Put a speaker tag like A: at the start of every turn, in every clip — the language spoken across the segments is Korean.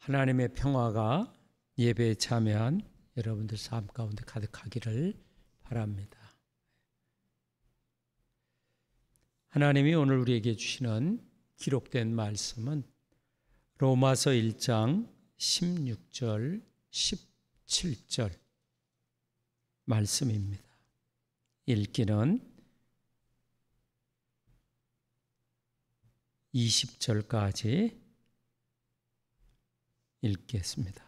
A: 하나님의 평화가 예배에 참여한 여러분들 삶 가운데 가득하기를 바랍니다. 하나님이 오늘 우리에게 주시는 기록된 말씀은 로마서 1장 16절, 17절 말씀입니다. 읽기는 20절까지 읽겠습니다.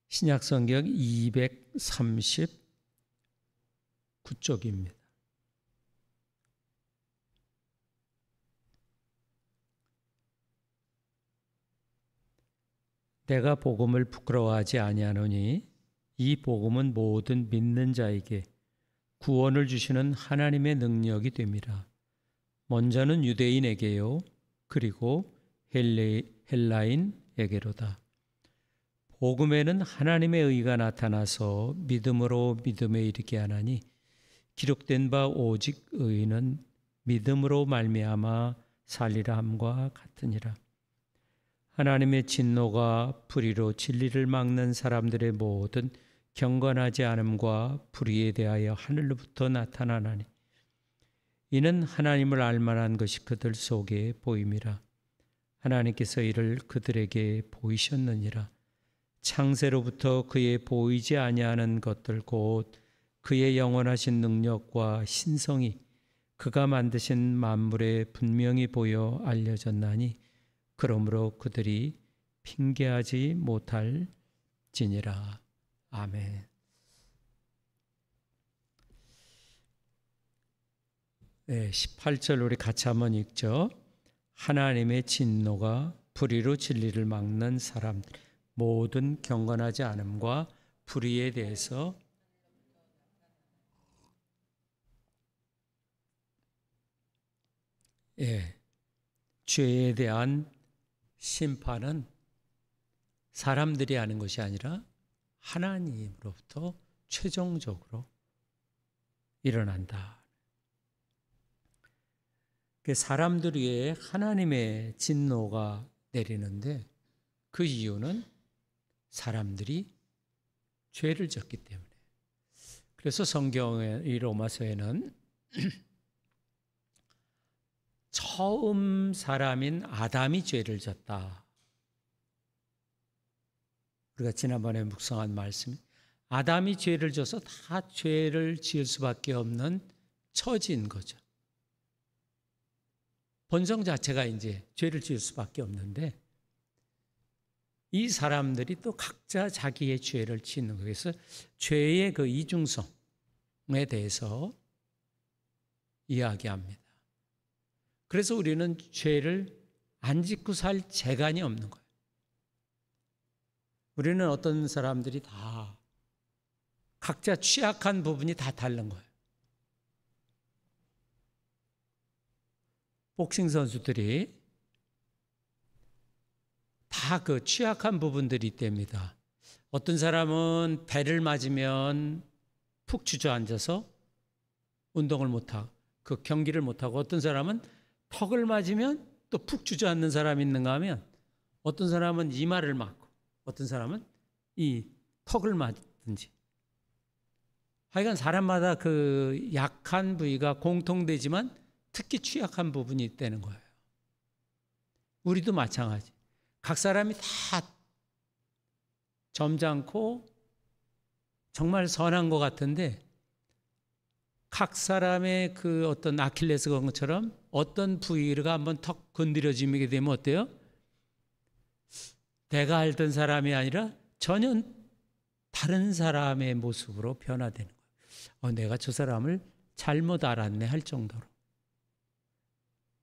A: 신약성경 239쪽입니다. 내가 복음을 부끄러워하지 아니하노니 이 복음은 모든 믿는 자에게 구원을 주시는 하나님의 능력이 됨이라. 먼저는 유대인에게요, 그리고 헬라인에게로다. 복음에는 하나님의 의가 나타나서 믿음으로 믿음에 이르게 하나니 기록된 바 오직 의는 믿음으로 말미암아 살리라 함과 같으니라. 하나님의 진노가 불의로 진리를 막는 사람들의 모든 경건하지 않음과 불의에 대하여 하늘로부터 나타나나니 이는 하나님을 알만한 것이 그들 속에 보임이라. 하나님께서 이를 그들에게 보이셨느니라. 창세로부터 그의 보이지 아니하는 것들 곧 그의 영원하신 능력과 신성이 그가 만드신 만물에 분명히 보여 알려졌나니 그러므로 그들이 핑계하지 못할지니라. 아멘. 네, 18절 우리 같이 한번 읽죠. 하나님의 진노가 불의로 진리를 막는 사람들 모든 경건하지 않음과 불의에 대해서 죄에 대한 심판은 사람들이 하는 것이 아니라 하나님으로부터 최종적으로 일어난다. 사람들 위에 하나님의 진노가 내리는데 그 이유는 사람들이 죄를 졌기 때문에. 그래서 성경의 이 로마서에는 처음 사람인 아담이 죄를 졌다. 우리가 지난번에 묵상한 말씀, 아담이 죄를 져서 다 죄를 지을 수밖에 없는 처지인 거죠. 본성 자체가 이제 죄를 지을 수밖에 없는데 이 사람들이 또 각자 자기의 죄를 짓는 거예요. 그래서 죄의 그 이중성에 대해서 이야기합니다. 그래서 우리는 죄를 안 짓고 살 재간이 없는 거예요. 우리는 어떤 사람들이 다 각자 취약한 부분이 다 다른 거예요. 복싱 선수들이 다 그 취약한 부분들이 있답니다. 어떤 사람은 배를 맞으면 푹 주저앉아서 운동을 못하고 그 경기를 못하고, 어떤 사람은 턱을 맞으면 또 푹 주저앉는 사람이 있는가 하면 어떤 사람은 이마를 맞고 어떤 사람은 이 턱을 맞든지, 하여간 사람마다 그 약한 부위가 공통되지만 특히 취약한 부분이 있다는 거예요. 우리도 마찬가지. 각 사람이 다 점잖고 정말 선한 것 같은데 각 사람의 그 어떤 아킬레스건처럼 어떤 부위가 한번 턱 건드려지게 되면 어때요? 내가 알던 사람이 아니라 전혀 다른 사람의 모습으로 변화되는 거예요. 내가 저 사람을 잘못 알았네 할 정도로.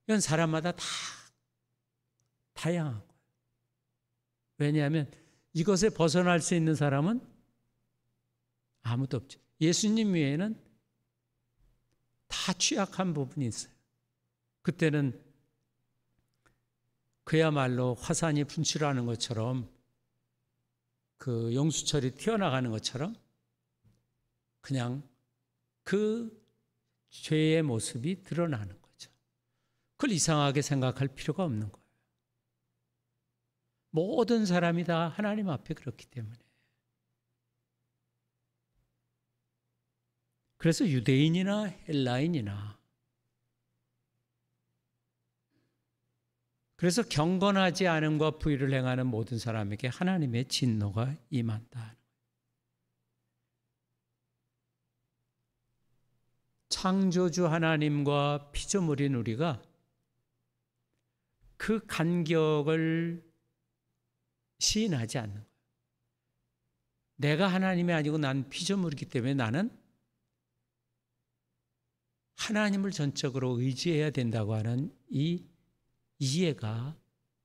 A: 이건 사람마다 다 다양한 거예요. 왜냐하면 이것에 벗어날 수 있는 사람은 아무도 없죠. 예수님 외에는 다 취약한 부분이 있어요. 그때는 그야말로 화산이 분출하는 것처럼, 그 용수철이 튀어나가는 것처럼 그냥 그 죄의 모습이 드러나는 거죠. 그걸 이상하게 생각할 필요가 없는 거예요. 모든 사람이 다 하나님 앞에 그렇기 때문에. 그래서 유대인이나 헬라인이나, 그래서 경건하지 않음과 부의를 행하는 모든 사람에게 하나님의 진노가 임한다. 창조주 하나님과 피조물인 우리가 그 간격을 시인하지 않는 거예요. 내가 하나님이 아니고 난 피조물이기 때문에 나는 하나님을 전적으로 의지해야 된다고 하는 이 이해가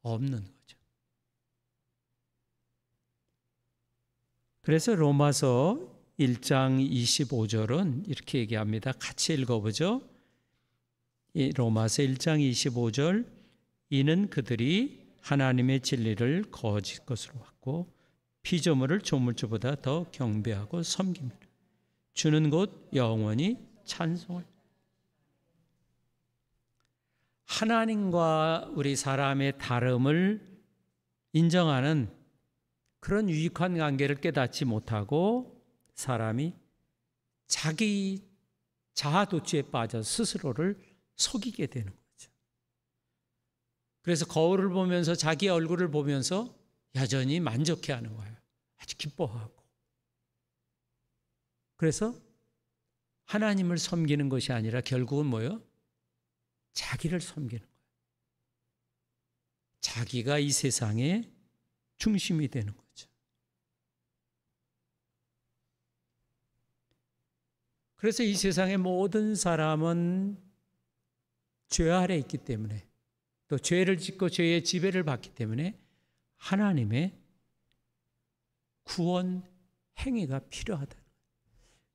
A: 없는 거죠. 그래서 로마서 1장 25절은 이렇게 얘기합니다. 같이 읽어보죠. 로마서 1장 25절, 이는 그들이 하나님의 진리를 거짓 것으로 받고 피조물을 조물주보다 더 경배하고 섬깁니다. 주는 곧 영원히 찬송을. 하나님과 우리 사람의 다름을 인정하는 그런 유익한 관계를 깨닫지 못하고 사람이 자기 자아도취에 빠져 스스로를 속이게 되는 거죠. 그래서 거울을 보면서 자기 얼굴을 보면서 여전히 만족해하는 거예요. 아주 기뻐하고. 그래서 하나님을 섬기는 것이 아니라 결국은 뭐예요? 자기를 섬기는 거예요. 자기가 이 세상의 중심이 되는 거죠. 그래서 이 세상의 모든 사람은 죄 아래 있기 때문에, 또 죄를 짓고 죄의 지배를 받기 때문에 하나님의 구원 행위가 필요하다.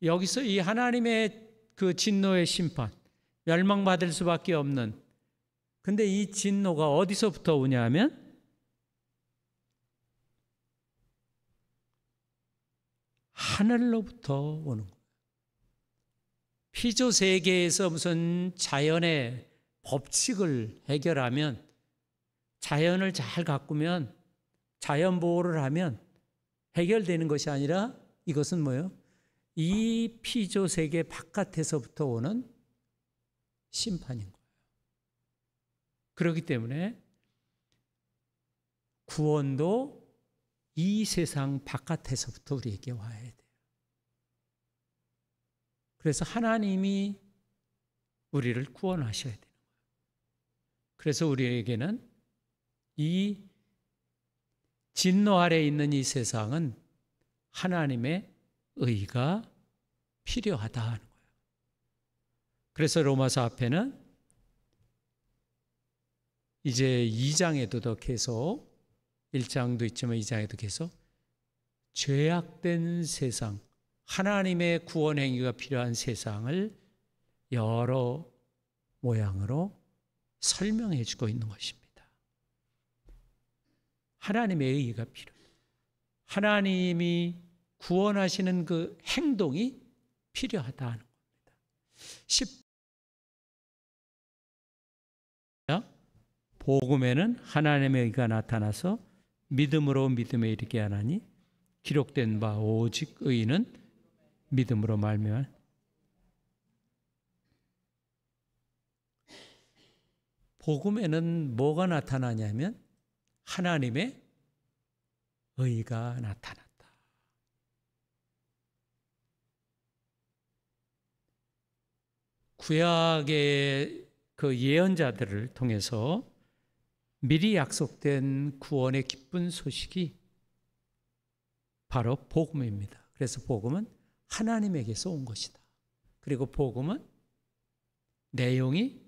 A: 여기서 이 하나님의 그 진노의 심판, 멸망받을 수밖에 없는, 근데 이 진노가 어디서부터 오냐면 하늘로부터 오는 거예요. 피조 세계에서 무슨 자연의 법칙을 해결하면, 자연을 잘 가꾸면, 자연 보호를 하면 해결되는 것이 아니라 이것은 뭐예요? 이 피조 세계 바깥에서부터 오는 심판인 거예요. 그렇기 때문에 구원도 이 세상 바깥에서부터 우리에게 와야 돼요. 그래서 하나님이 우리를 구원하셔야 돼요. 그래서 우리에게는 이 진노 아래 있는 이 세상은 하나님의 의가 필요하다 하는 거예요. 그래서 로마서 앞에는 이제 2장에도 더 계속, 1장도 있지만 2장에도 계속 죄악된 세상, 하나님의 구원 행위가 필요한 세상을 여러 모양으로 설명해 주고 있는 것입니다. 하나님의 의가 필요해요. 하나님이 구원하시는 그 행동이 필요하다는 겁니다. 복음에는 하나님의 의가 나타나서 믿음으로 믿음에 이르게 하나니 기록된 바 오직 의인은 믿음으로 말미암아. 복음에는 뭐가 나타나냐면 하나님의 의가 나타났다. 구약의 그 예언자들을 통해서 미리 약속된 구원의 기쁜 소식이 바로 복음입니다. 그래서 복음은 하나님에게서 온 것이다. 그리고 복음은 내용이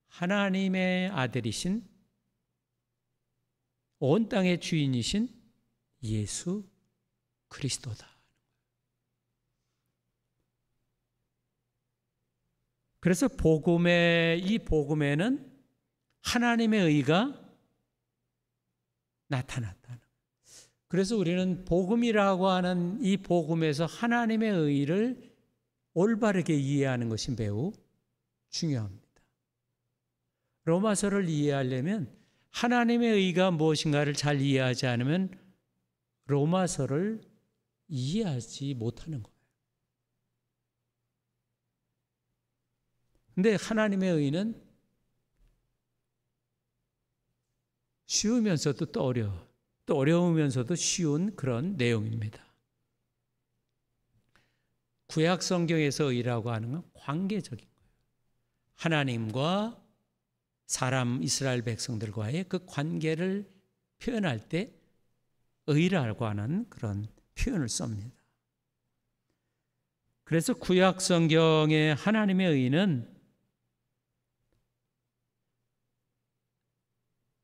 A: 하나님의 아들이신, 온 땅의 주인이신 예수 그리스도다. 그래서 이 복음에는 하나님의 의가 나타났다. 그래서 우리는 복음이라고 하는 이 복음에서 하나님의 의를 올바르게 이해하는 것이 매우 중요합니다. 로마서를 이해하려면 하나님의 의가 무엇인가를 잘 이해하지 않으면 로마서를 이해하지 못하는 거예요. 근데 하나님의 의는 쉬우면서도 또 어려워. 또 어려우면서도 쉬운 그런 내용입니다. 구약 성경에서 의라고 하는 건 관계적인 거예요. 하나님과 사람 이스라엘 백성들과의 그 관계를 표현할 때 의라고 하는 그런 표현을 씁니다. 그래서 구약 성경의 하나님의 의는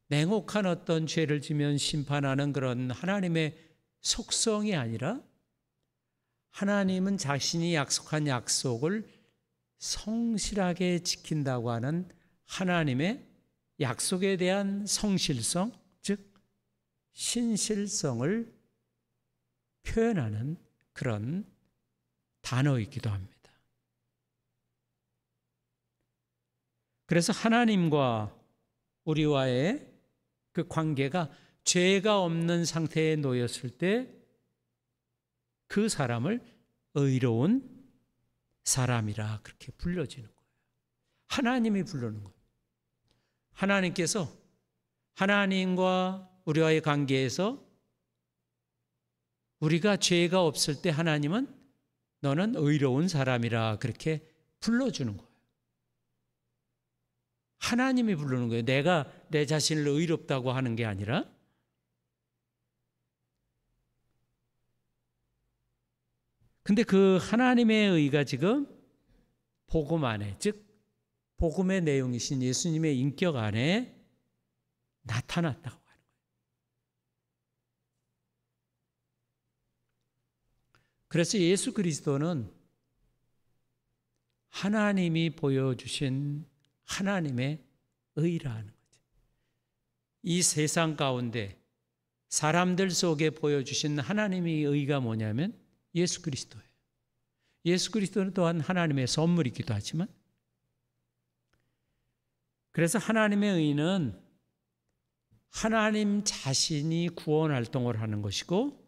A: 냉혹한 어떤 죄를 지면 심판하는 그런 하나님의 속성이 아니라 하나님은 자신이 약속한 약속을 성실하게 지킨다고 하는 하나님의 약속에 대한 성실성, 즉 신실성을 표현하는 그런 단어이기도 합니다. 그래서 하나님과 우리와의 그 관계가 죄가 없는 상태에 놓였을 때 그 사람을 의로운 사람이라 그렇게 불러지는 거예요. 하나님이 부르는 거예요. 하나님께서 하나님과 우리와의 관계에서 우리가 죄가 없을 때 하나님은 너는 의로운 사람이라 그렇게 불러주는 거예요. 하나님이 부르는 거예요. 내가 내 자신을 의롭다고 하는 게 아니라. 근데 그 하나님의 의가 지금 복음 안에, 즉 복음의 내용이신 예수님의 인격 안에 나타났다고 하는 거예요. 그래서 예수 그리스도는 하나님이 보여주신 하나님의 의라는 거죠. 이 세상 가운데 사람들 속에 보여주신 하나님의 의가 뭐냐면 예수 그리스도예요. 예수 그리스도는 또한 하나님의 선물이기도 하지만, 그래서 하나님의 의는 하나님 자신이 구원 활동을 하는 것이고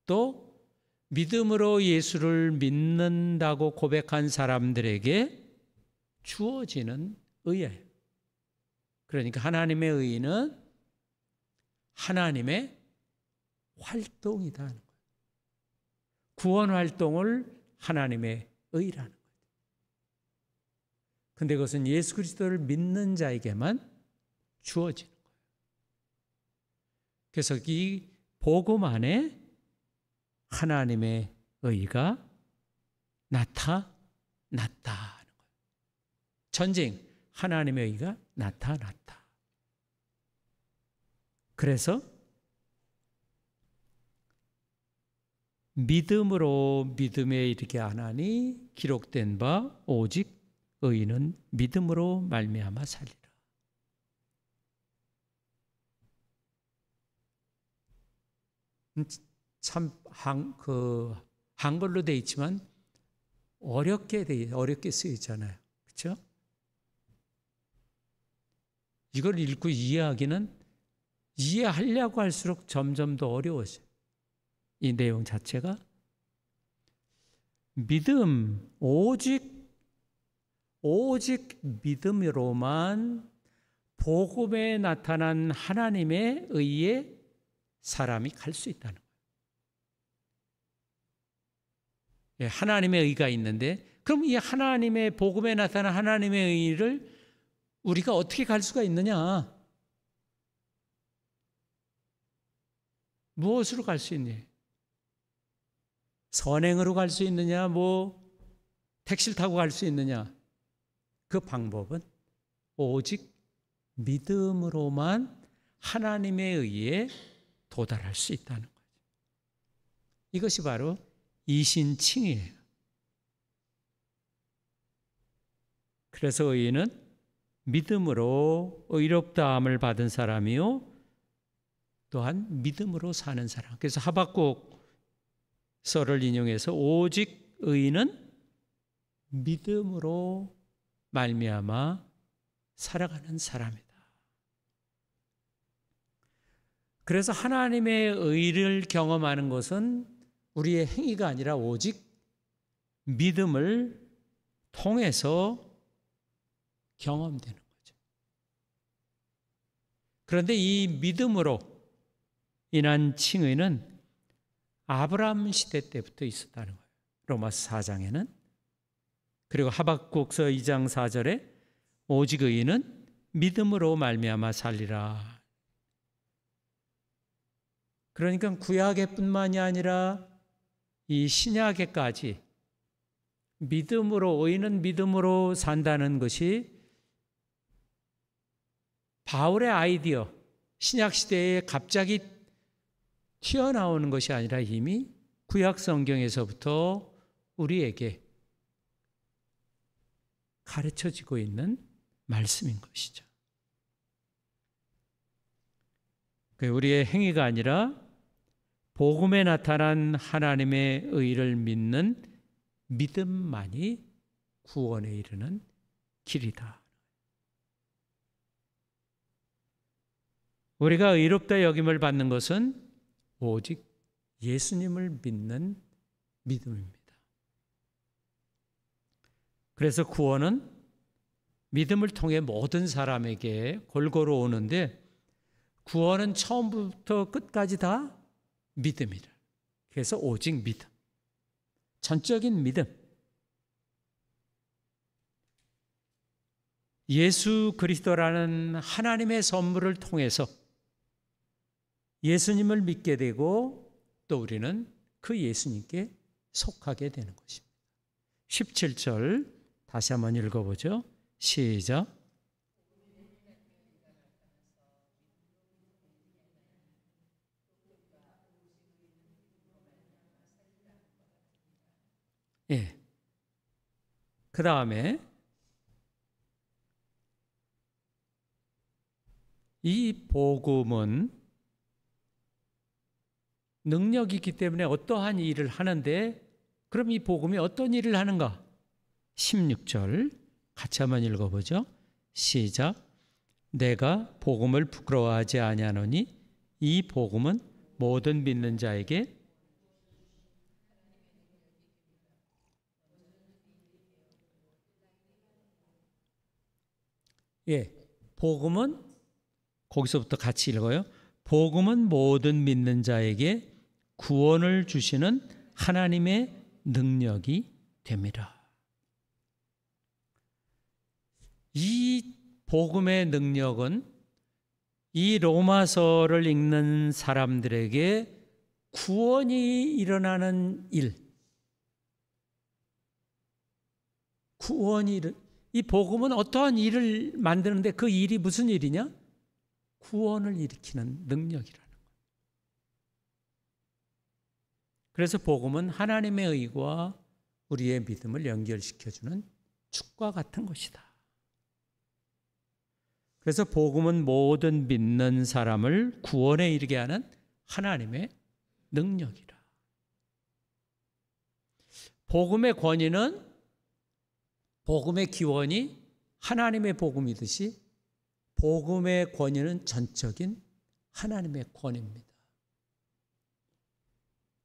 A: 또 믿음으로 예수를 믿는다고 고백한 사람들에게 주어지는 의예요. 그러니까 하나님의 의는 하나님의 활동이다 하는 거예요. 구원 활동을 하나님의 의라는 거예요. 근데 그것은 예수 그리스도를 믿는 자에게만 주어지는 거예요. 그래서 이 복음 안에 하나님의 의가 나타났다 하는 거예요. 전쟁, 하나님의 의가 나타났다. 그래서 믿음으로 믿음에 이르게 하나니 기록된 바 오직 의인은 믿음으로 말미암아 살리라. 참 한글로 돼 있지만 어렵게 쓰여 있잖아요. 그렇죠? 이걸 읽고 이해하려고 할수록 점점 더 어려워져요. 이 내용 자체가 믿음, 오직 믿음으로만 복음에 나타난 하나님의 의에 사람이 갈 수 있다는 거예요. 하나님의 의가 있는데 그럼 이 하나님의 복음에 나타난 하나님의 의를 우리가 어떻게 갈 수가 있느냐? 무엇으로 갈 수 있냐? 선행으로 갈 수 있느냐? 택시를 타고 갈 수 있느냐? 그 방법은 오직 믿음으로만 하나님의 의에 도달할 수 있다는 거죠. 이것이 바로 이신칭이에요. 그래서 의인은 믿음으로 의롭다함을 받은 사람이요 또한 믿음으로 사는 사람. 그래서 하박국서를 인용해서 오직 의인은 믿음으로 말미암아 살아가는 사람이다. 그래서 하나님의 의를 경험하는 것은 우리의 행위가 아니라 오직 믿음을 통해서 경험되는 거죠. 그런데 이 믿음으로 인한 칭의는 아브라함 시대 때부터 있었다는 거예요. 로마서 4장에는. 그리고 하박국서 2장 4절에 오직 의인은 믿음으로 말미암아 살리라. 그러니까 구약에뿐만이 아니라 이 신약에까지 믿음으로, 의인은 믿음으로 산다는 것이 바울의 아이디어, 신약 시대에 갑자기 튀어나오는 것이 아니라 이미 구약 성경에서부터 우리에게 가르쳐지고 있는 말씀인 것이죠. 우리의 행위가 아니라 복음에 나타난 하나님의 의를 믿는 믿음만이 구원에 이르는 길이다. 우리가 의롭다 여김을 받는 것은 오직 예수님을 믿는 믿음입니다. 그래서 구원은 믿음을 통해 모든 사람에게 골고루 오는데 구원은 처음부터 끝까지 다 믿음이라. 그래서 오직 믿음. 전적인 믿음. 예수 그리스도라는 하나님의 선물을 통해서 예수님을 믿게 되고 또 우리는 그 예수님께 속하게 되는 것입니다. 17절 다시 한번 읽어보죠. 시작. 예. 그 다음에 이 복음은 능력이 있기 때문에 어떠한 일을 하는데 그럼 이 복음이 어떤 일을 하는가? 16절 같이 한번 읽어보죠. 시작. 내가 복음을 부끄러워하지 아니하노니 이 복음은 모든 믿는 자에게 복음은 거기서부터 같이 읽어요. 복음은 모든 믿는 자에게 구원을 주시는 하나님의 능력이 됩니다. 이 복음의 능력은 이 로마서를 읽는 사람들에게 구원이 일어나는 일, 이 복음은 어떠한 일을 만드는데 그 일이 무슨 일이냐? 구원을 일으키는 능력이라는 거예요. 그래서 복음은 하나님의 의와 우리의 믿음을 연결시켜주는 축과 같은 것이다. 그래서 복음은 모든 믿는 사람을 구원에 이르게 하는 하나님의 능력이라. 복음의 권위는 복음의 기원이 하나님의 복음이듯이 복음의 권위는 전적인 하나님의 권위입니다.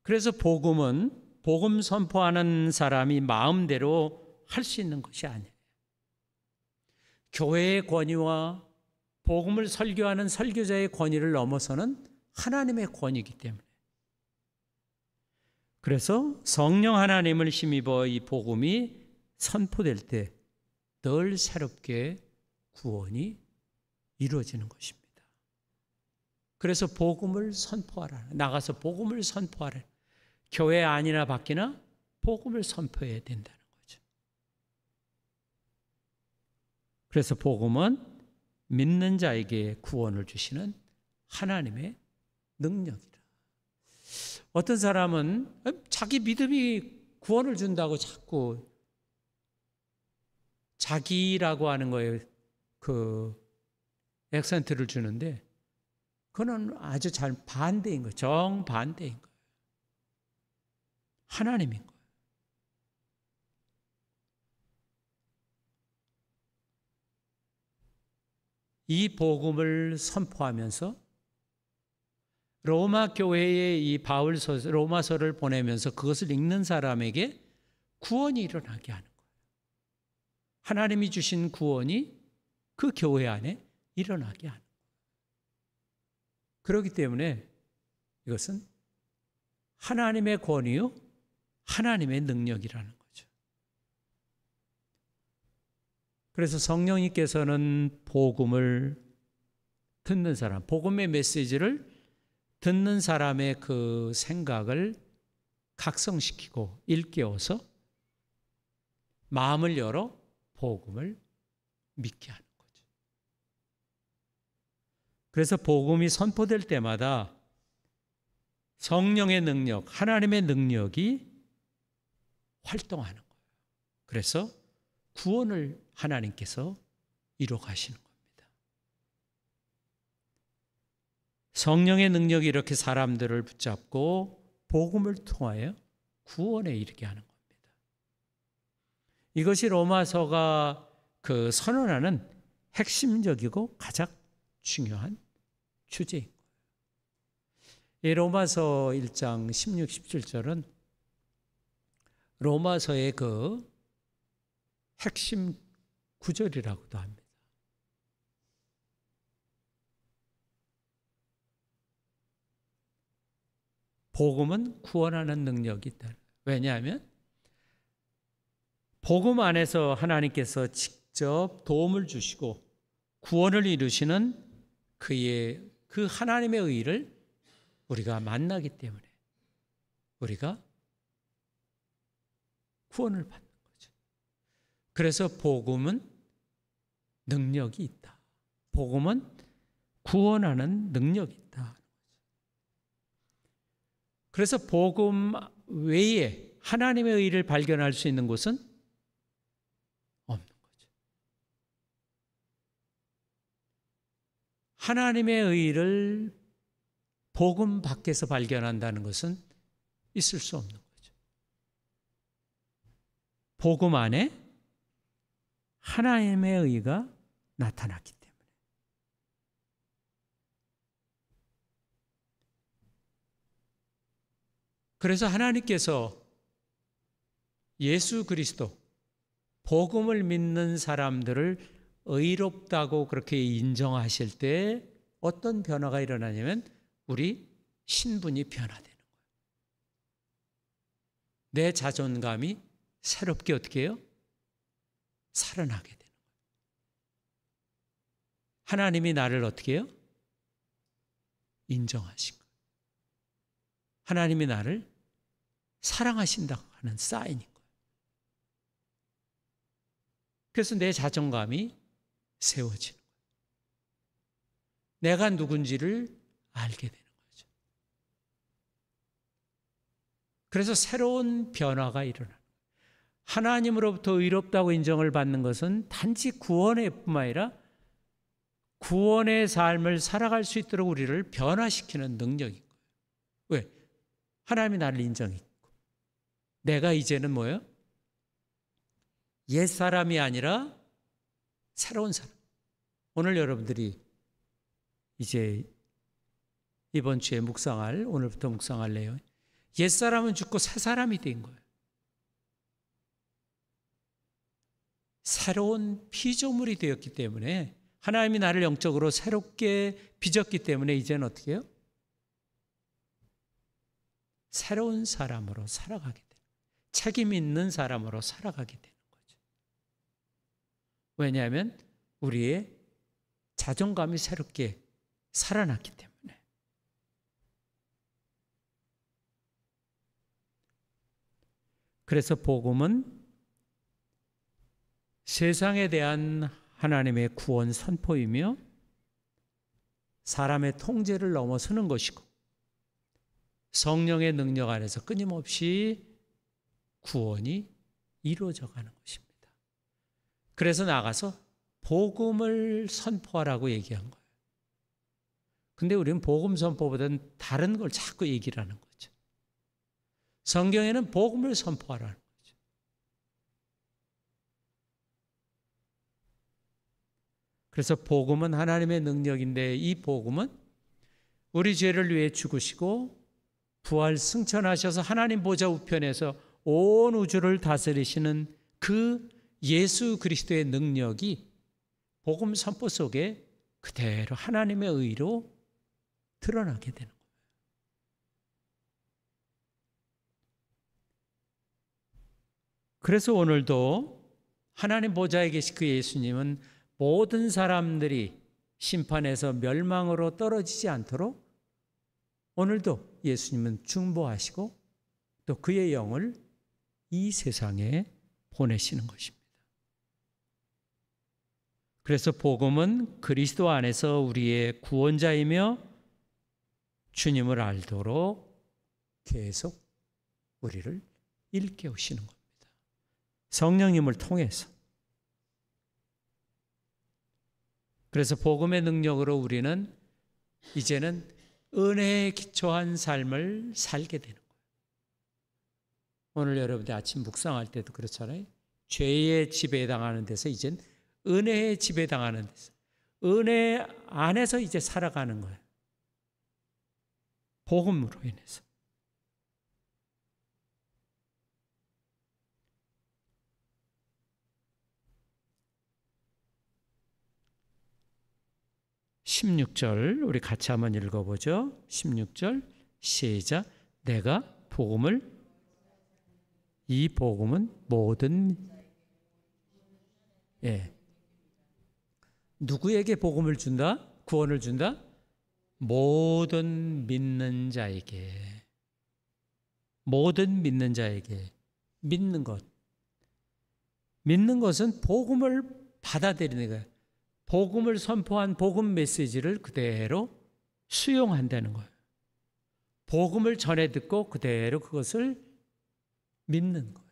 A: 그래서 복음은 복음 선포하는 사람이 마음대로 할 수 있는 것이 아니에요. 교회의 권위와 복음을 설교하는 설교자의 권위를 넘어서는 하나님의 권위이기 때문에 그래서 성령 하나님을 힘입어 이 복음이 선포될 때 늘 새롭게 구원이 이루어지는 것입니다. 그래서 복음을 선포하라. 나가서 복음을 선포하라. 교회 안이나 밖이나 복음을 선포해야 된다는 거죠. 그래서 복음은 믿는 자에게 구원을 주시는 하나님의 능력이다. 어떤 사람은 자기 믿음이 구원을 준다고 자꾸 자기라고 하는 거에 액센트를 주는데 그건 아주 잘 반대인 거예요. 정반대인 거예요. 하나님인 거예요. 이 복음을 선포하면서 로마 교회에 이 바울서 로마서를 보내면서 그것을 읽는 사람에게 구원이 일어나게 하는 거예요. 하나님이 주신 구원이 그 교회 안에 일어나게 하는 거예요. 그렇기 때문에 이것은 하나님의 권위요, 하나님의 능력이라는 거죠. 그래서 성령님께서는 복음을 듣는 사람, 복음의 메시지를 듣는 사람의 그 생각을 각성시키고 일깨워서 마음을 열어 복음을 믿게 하는 거죠. 그래서 복음이 선포될 때마다 성령의 능력, 하나님의 능력이 활동하는 거예요. 그래서 구원을 하나님께서 이루어 가시는 겁니다. 성령의 능력이 이렇게 사람들을 붙잡고 복음을 통하여 구원에 이르게 하는 겁니다. 이것이 로마서가 그 선언하는 핵심적이고 가장 중요한 주제인 거예요. 이 로마서 1장 16, 17절은 로마서의 그 핵심 구절이라고도 합니다. 복음은 구원하는 능력이 있다. 왜냐하면 복음 안에서 하나님께서 직접 도움을 주시고 구원을 이루시는 그의 그 하나님의 의를 우리가 만나기 때문에 우리가 구원을 받는 거죠. 그래서 복음은 능력이 있다. 복음은 구원하는 능력이 있다. 그래서 복음 외에 하나님의 의를 발견할 수 있는 곳은 없는 거죠. 하나님의 의를 복음 밖에서 발견한다는 것은 있을 수 없는 거죠. 복음 안에 하나님의 의가 나타났기 때문에. 그래서 하나님께서 예수 그리스도, 복음을 믿는 사람들을 의롭다고 그렇게 인정하실 때 어떤 변화가 일어나냐면 우리 신분이 변화되는 거예요. 내 자존감이 새롭게 어떻게 해요? 살아나게 되는 거예요. 하나님이 나를 어떻게 해요? 인정하신 거예요. 하나님이 나를 사랑하신다고 하는 사인인 거예요. 그래서 내 자존감이 세워지는 거예요. 내가 누군지를 알게 되는 거죠. 그래서 새로운 변화가 일어나는 거예요. 하나님으로부터 의롭다고 인정을 받는 것은 단지 구원의 뿐만 아니라 구원의 삶을 살아갈 수 있도록 우리를 변화시키는 능력인 거예요. 왜? 하나님이 나를 인정했고 내가 이제는 뭐예요? 옛 사람이 아니라 새로운 사람. 오늘 여러분들이 이제 이번 주에 오늘부터 묵상할 내용. 옛 사람은 죽고 새 사람이 된 거예요. 새로운 피조물이 되었기 때문에 하나님이 나를 영적으로 새롭게 빚었기 때문에 이제는 어떻게 해요? 새로운 사람으로 살아가게 돼요. 책임 있는 사람으로 살아가게 되는 거죠. 왜냐하면 우리의 자존감이 새롭게 살아났기 때문에. 그래서 복음은 세상에 대한 하나님의 구원 선포이며 사람의 통제를 넘어서는 것이고 성령의 능력 안에서 끊임없이 구원이 이루어져 가는 것입니다. 그래서 나가서 복음을 선포하라고 얘기한 거예요. 근데 우리는 복음 선포보다는 다른 걸 자꾸 얘기를 하는 거죠. 성경에는 복음을 선포하라는 거죠. 그래서 복음은 하나님의 능력인데 이 복음은 우리 죄를 위해 죽으시고 부활 승천하셔서 하나님 보좌 우편에서 온 우주를 다스리시는 그 예수 그리스도의 능력이 복음 선포 속에 그대로 하나님의 의로 드러나게 되는 거예요. 그래서 오늘도 하나님 보좌에 계신 그 예수님은 모든 사람들이 심판에서 멸망으로 떨어지지 않도록 오늘도 예수님은 중보하시고 또 그의 영을 이 세상에 보내시는 것입니다. 그래서 복음은 그리스도 안에서 우리의 구원자이며 주님을 알도록 계속 우리를 일깨우시는 겁니다. 성령님을 통해서. 그래서 복음의 능력으로 우리는 이제는 은혜에 기초한 삶을 살게 되는 거예요. 오늘 여러분들 아침 묵상할 때도 그렇잖아요. 죄의 지배당하는 데서 이젠 은혜의 지배당하는 데서 은혜 안에서 이제 살아가는 거예요. 복음으로 인해서. (16절) 우리 같이 한번 읽어보죠. 16절 시작. 내가 복음을, 이 복음은 모든, 누구에게 복음을 준다? 구원을 준다? 모든 믿는 자에게. 모든 믿는 자에게. 믿는 것. 믿는 것은 복음을 받아들이는 거예요. 복음을 선포한 복음 메시지를 그대로 수용한다는 거예요. 복음을 전해 듣고 그대로 그것을 믿는 거예요.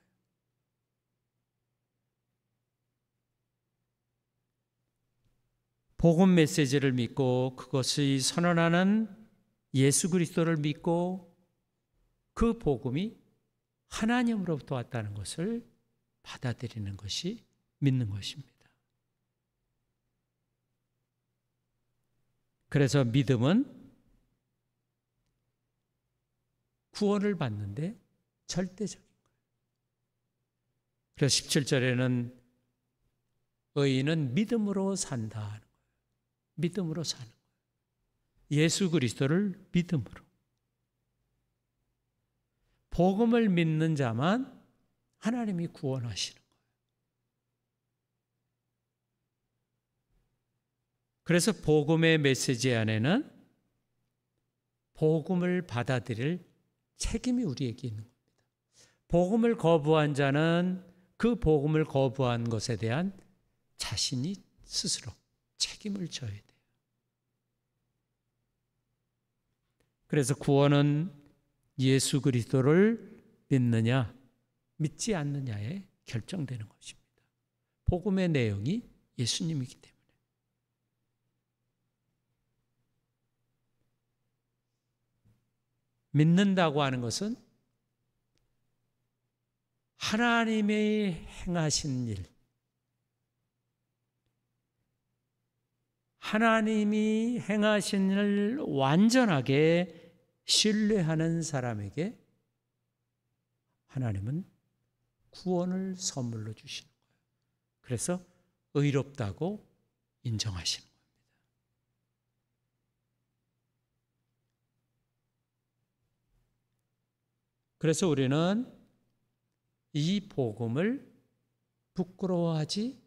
A: 복음 메시지를 믿고 그것이 선언하는 예수 그리스도를 믿고 그 복음이 하나님으로부터 왔다는 것을 받아들이는 것이 믿는 것입니다. 그래서 믿음은 구원을 받는데 절대적인 거예요. 그래서 17절에는 의인은 믿음으로 산다 하는 거예요. 믿음으로 사는 거예요. 예수 그리스도를 믿음으로. 복음을 믿는 자만 하나님이 구원하시는 거예요. 그래서 복음의 메시지 안에는 복음을 받아들일 책임이 우리에게 있는 겁니다. 복음을 거부한 자는 그 복음을 거부한 것에 대한 자신이 스스로 책임을 져야 돼요. 그래서 구원은 예수 그리스도를 믿느냐 믿지 않느냐에 결정되는 것입니다. 복음의 내용이 예수님이기 때문에. 믿는다고 하는 것은 하나님이 행하신 일, 하나님이 행하신 일을 완전하게 신뢰하는 사람에게 하나님은 구원을 선물로 주시는 거예요. 그래서 의롭다고 인정하시는 거예요. 그래서 우리는 이 복음을 부끄러워하지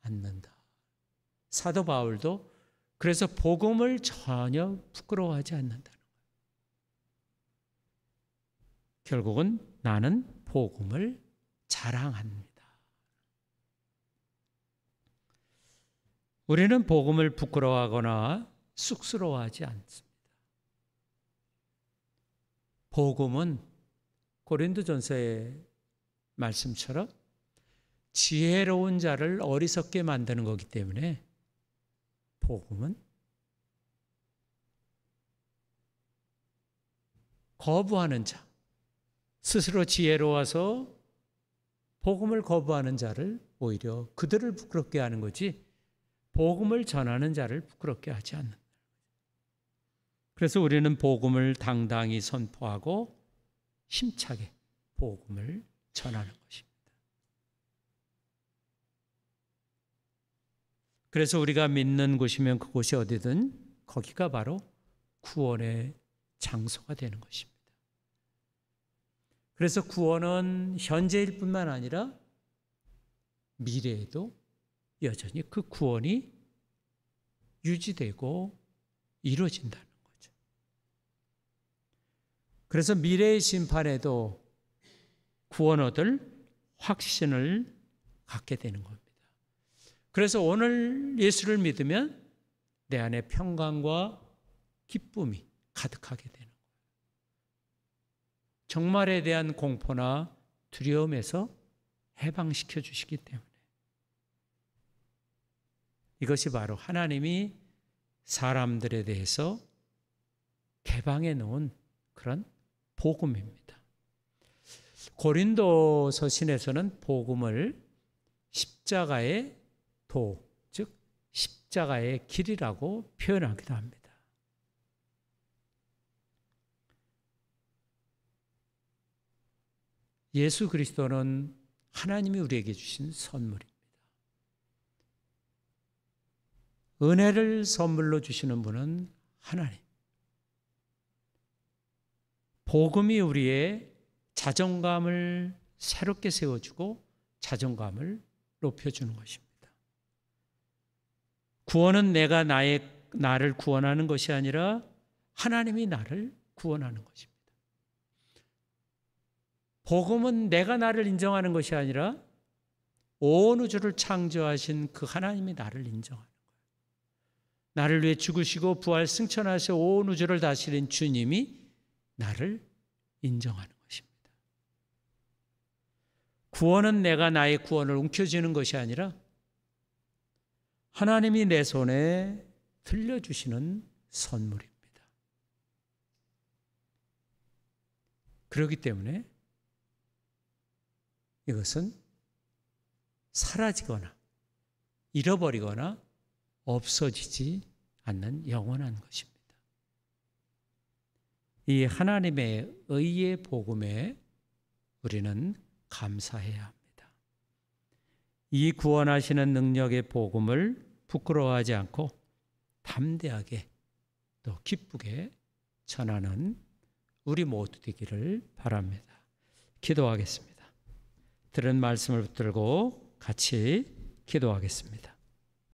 A: 않는다. 사도 바울도 그래서 복음을 전혀 부끄러워하지 않는다는 거예요. 결국은 나는 복음을 자랑합니다. 우리는 복음을 부끄러워하거나 쑥스러워하지 않습니다. 복음은 고린도전서의 말씀처럼 지혜로운 자를 어리석게 만드는 거기 때문에 복음은 거부하는 자, 스스로 지혜로워서 복음을 거부하는 자를 오히려 그들을 부끄럽게 하는 거지 복음을 전하는 자를 부끄럽게 하지 않는다. 그래서 우리는 복음을 당당히 선포하고 힘차게 복음을 전하는 것입니다. 그래서 우리가 믿는 곳이면 그곳이 어디든 거기가 바로 구원의 장소가 되는 것입니다. 그래서 구원은 현재일 뿐만 아니라 미래에도 여전히 그 구원이 유지되고 이루어진다는 거죠. 그래서 미래의 심판에도 구원 얻을 확신을 갖게 되는 겁니다. 그래서 오늘 예수를 믿으면 내 안에 평강과 기쁨이 가득하게 되는 거예요. 종말에 대한 공포나 두려움에서 해방시켜 주시기 때문에 이것이 바로 하나님이 사람들에 대해서 개방해 놓은 그런 복음입니다. 고린도 서신에서는 복음을 십자가의 도, 즉 십자가의 길이라고 표현하기도 합니다. 예수 그리스도는 하나님이 우리에게 주신 선물입니다. 은혜를 선물로 주시는 분은 하나님. 복음이 우리의 자존감을 새롭게 세워주고 자존감을 높여주는 것입니다. 구원은 내가 나를 구원하는 것이 아니라 하나님이 나를 구원하는 것입니다. 복음은 내가 나를 인정하는 것이 아니라 온 우주를 창조하신 그 하나님이 나를 인정하는 거예요. 나를 위해 죽으시고 부활 승천하셔 온 우주를 다스린 주님이 나를 인정하는 것입니다. 구원은 내가 나의 구원을 움켜쥐는 것이 아니라 하나님이 내 손에 들려주시는 선물입니다. 그렇기 때문에 이것은 사라지거나 잃어버리거나 없어지지 않는 영원한 것입니다. 이 하나님의 의의 복음에 우리는 감사해야 합니다. 이 구원하시는 능력의 복음을 부끄러워하지 않고 담대하게 또 기쁘게 전하는 우리 모두 되기를 바랍니다. 기도하겠습니다. 들은 말씀을 붙들고 같이 기도하겠습니다.